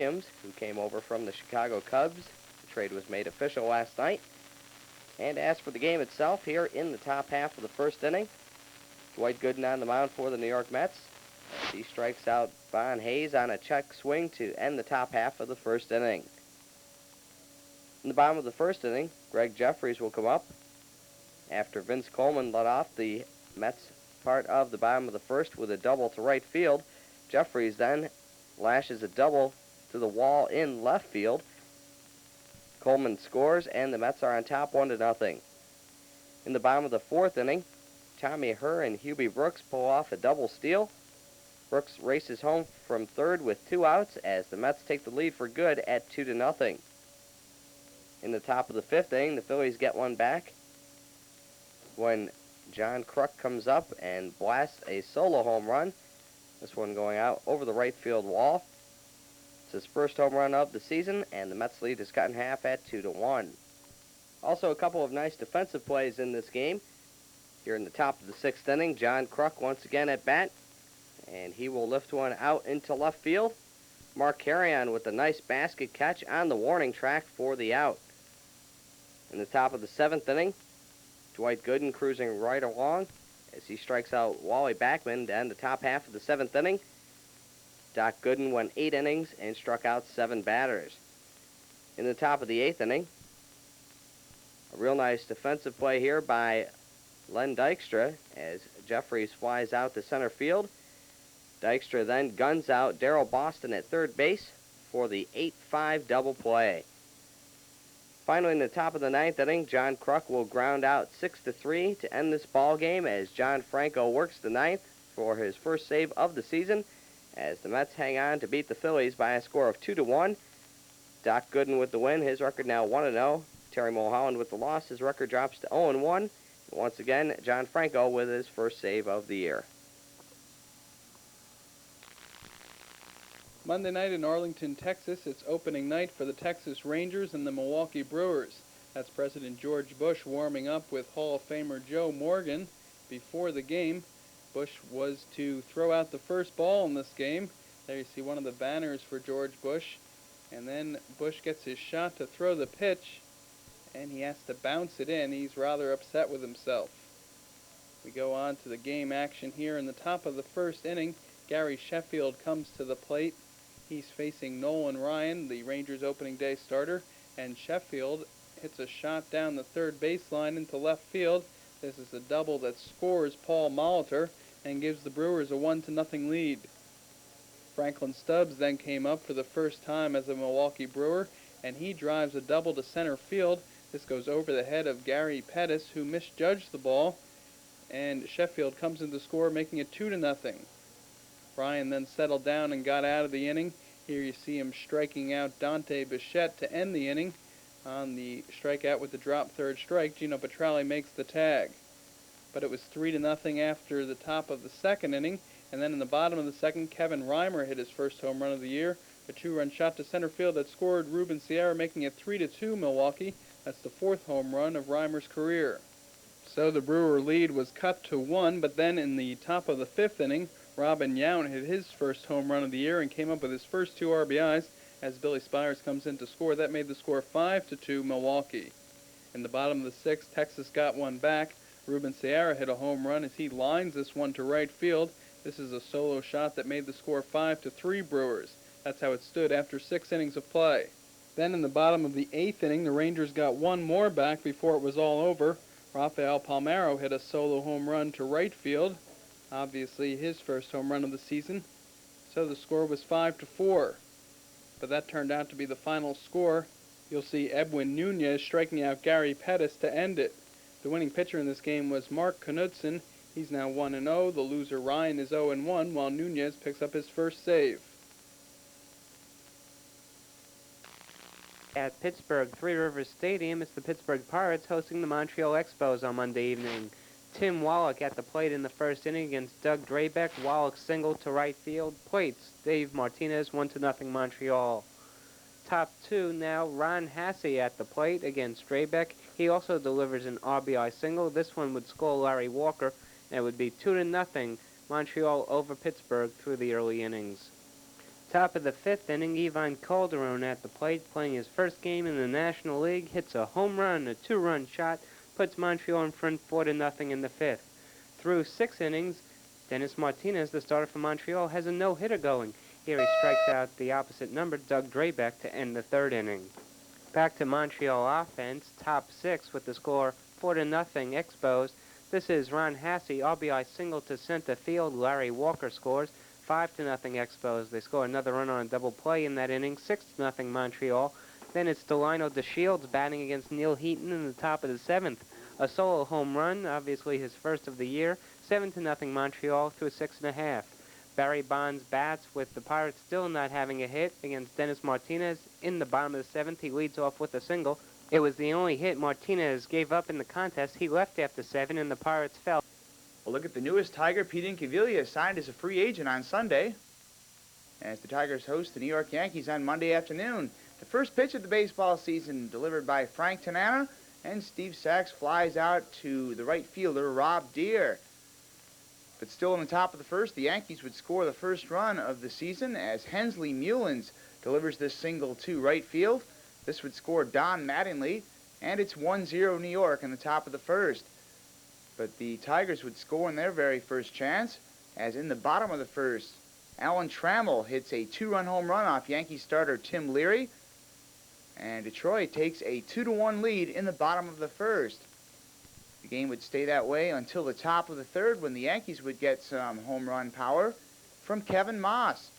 Williams, who came over from the Chicago Cubs. The trade was made official last night. And as for the game itself, here in the top half of the first inning, Dwight Gooden on the mound for the New York Mets. As he strikes out Von Hayes on a check swing to end the top half of the first inning. In the bottom of the first inning, Greg Jeffries will come up. After Vince Coleman led off the Mets part of the bottom of the first with a double to right field, Jeffries then lashes a double to the wall in left field. Coleman scores, and the Mets are on top 1-0. In the bottom of the fourth inning, Tommy Herr and Hubie Brooks pull off a double steal. Brooks races home from third with 2 outs as the Mets take the lead for good at 2-0. In the top of the fifth inning, the Phillies get one back when John Kruk comes up and blasts a solo home run. This one going out over the right field wall. It's his first home run of the season, and the Mets lead is cut in half at 2-1. Also, a couple of nice defensive plays in this game. Here in the top of the sixth inning, John Kruk once again at bat, and he will lift one out into left field. Mark Carrion with a nice basket catch on the warning track for the out. In the top of the seventh inning, Dwight Gooden cruising right along as he strikes out Wally Backman to end the top half of the seventh inning. Doc Gooden went 8 innings and struck out 7 batters. In the top of the eighth inning, a real nice defensive play here by Len Dykstra as Jeffries flies out to center field. Dykstra then guns out Darrell Boston at third base for the 8-5 double play. Finally, in the top of the ninth inning, John Kruk will ground out 6-3 to end this ball game as John Franco works the ninth for his first save of the season as the Mets hang on to beat the Phillies by a score of 2-1. Doc Gooden with the win, his record now 1-0. Terry Mulholland with the loss, his record drops to 0-1. And once again, John Franco with his first save of the year. Monday night in Arlington, Texas, it's opening night for the Texas Rangers and the Milwaukee Brewers. That's President George Bush warming up with Hall of Famer Joe Morgan. Before the game, Bush was to throw out the first ball in this game. There you see one of the banners for George Bush. And then Bush gets his shot to throw the pitch, and he has to bounce it in. He's rather upset with himself. We go on to the game action here. In the top of the first inning, Gary Sheffield comes to the plate. He's facing Nolan Ryan, the Rangers opening day starter, and Sheffield hits a shot down the third baseline into left field. This is a double that scores Paul Molitor and gives the Brewers a 1-0 lead. Franklin Stubbs then came up for the first time as a Milwaukee Brewer, and he drives a double to center field. This goes over the head of Gary Pettis, who misjudged the ball, and Sheffield comes in to score, making it 2-0. Ryan then settled down and got out of the inning. Here you see him striking out Dante Bichette to end the inning. On the strikeout with the drop third strike, Gino Petralli makes the tag. But it was 3-0 after the top of the second inning, and then in the bottom of the second, Kevin Reimer hit his first home run of the year, a 2-run shot to center field that scored Ruben Sierra, making it 3-2 Milwaukee. That's the 4th home run of Reimer's career. So the Brewer lead was cut to 1, but then in the top of the 5th inning, Robin Yount hit his first home run of the year and came up with his first 2 RBIs as Billy Spires comes in to score. That made the score 5-2 Milwaukee. In the bottom of the 6th, Texas got one back. Ruben Sierra hit a home run as he lines this one to right field. This is a solo shot that made the score 5-3 Brewers. That's how it stood after 6 innings of play. Then in the bottom of the 8th inning, the Rangers got one more back before it was all over. Rafael Palmeiro hit a solo home run to right field. Obviously his first home run of the season. So the score was 5-4. But that turned out to be the final score. You'll see Edwin Nunez striking out Gary Pettis to end it. The winning pitcher in this game was Mark Knudsen. He's now 1-0. The loser Ryan is 0-1, while Nunez picks up his first save. At Pittsburgh, Three Rivers Stadium, it's the Pittsburgh Pirates hosting the Montreal Expos on Monday evening. Tim Wallach at the plate in the first inning against Doug Drabek. Wallach single to right field. Plates, Dave Martinez, 1-0 Montreal. Top 2 now, Ron Hassey at the plate against Drabek. He also delivers an RBI single. This one would score Larry Walker, and it would be 2-0 Montreal over Pittsburgh through the early innings. Top of the fifth inning, Ivan Calderon at the plate, playing his first game in the National League, hits a home run, a two-run shot, puts Montreal in front 4-0 in the fifth. Through 6 innings, Dennis Martinez, the starter for Montreal, has a no-hitter going. Here he strikes out the opposite number, Doug Drabek, to end the third inning. Back to Montreal offense, top 6 with the score 4-0 Expos. This is Ron Hasse, RBI single to center field. Larry Walker scores. 5-0 Expos. They score another run on a double play in that inning. 6-0 Montreal. Then it's Delino DeShields batting against Neil Heaton in the top of the 7th. A solo home run, obviously his first of the year. 7-0 Montreal through 6.5. Barry Bonds bats with the Pirates still not having a hit against Dennis Martinez. In the bottom of the 7th, he leads off with a single. It was the only hit Martinez gave up in the contest. He left after 7, and the Pirates fell. Well, look at the newest Tiger. Pete Incaviglia signed as a free agent on Sunday, as the Tigers host the New York Yankees on Monday afternoon. The first pitch of the baseball season delivered by Frank Tanana, and Steve Sachs flies out to the right fielder, Rob Deere. But still in the top of the first, the Yankees would score the first run of the season as Hensley Mullins delivers this single to right field. This would score Don Mattingly, and it's 1-0 New York in the top of the first. But the Tigers would score in their very first chance, as in the bottom of the first, Alan Trammell hits a 2-run home run off Yankee starter Tim Leary, and Detroit takes a 2-1 lead in the bottom of the first. The game would stay that way until the top of the third, when the Yankees would get some home run power from Kevin Moss,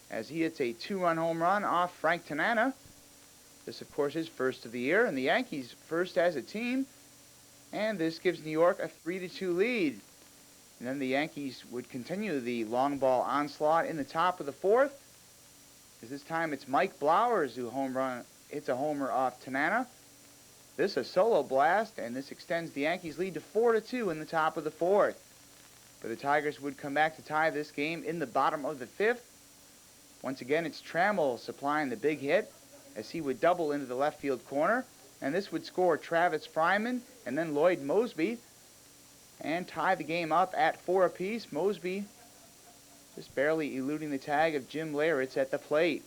as he hits a 2-run home run off Frank Tanana. This, of course, is first of the year, and the Yankees first as a team, and this gives New York a 3-2 lead. And then the Yankees would continue the long ball onslaught in the top of the fourth, as this time it's Mike Blowers who hits a homer off Tanana. This a solo blast, and this extends the Yankees' lead to 4-2 in the top of the fourth. But the Tigers would come back to tie this game in the bottom of the fifth. Once again, it's Trammell supplying the big hit, as he would double into the left field corner, and this would score Travis Fryman and then Lloyd Mosby, and tie the game up at 4 apiece. Mosby just barely eluding the tag of Jim Leyritz at the plate.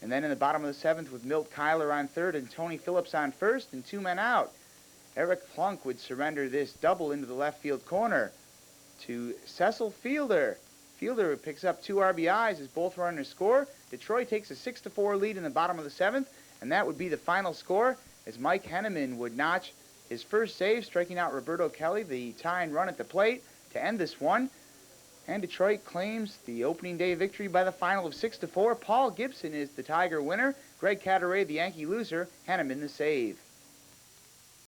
And then in the bottom of the 7th, with Milt Kyler on third and Tony Phillips on first and 2 men out, Eric Plunk would surrender this double into the left field corner to Cecil Fielder. Fielder picks up 2 RBIs as both runners score. Detroit takes a 6-4 lead in the bottom of the 7th, and that would be the final score, as Mike Henneman would notch his first save, striking out Roberto Kelly, the tying run at the plate, to end this one. And Detroit claims the opening day victory by the final of 6-4. Paul Gibson is the Tiger winner. Greg Cadaret, the Yankee loser. Henneman the save.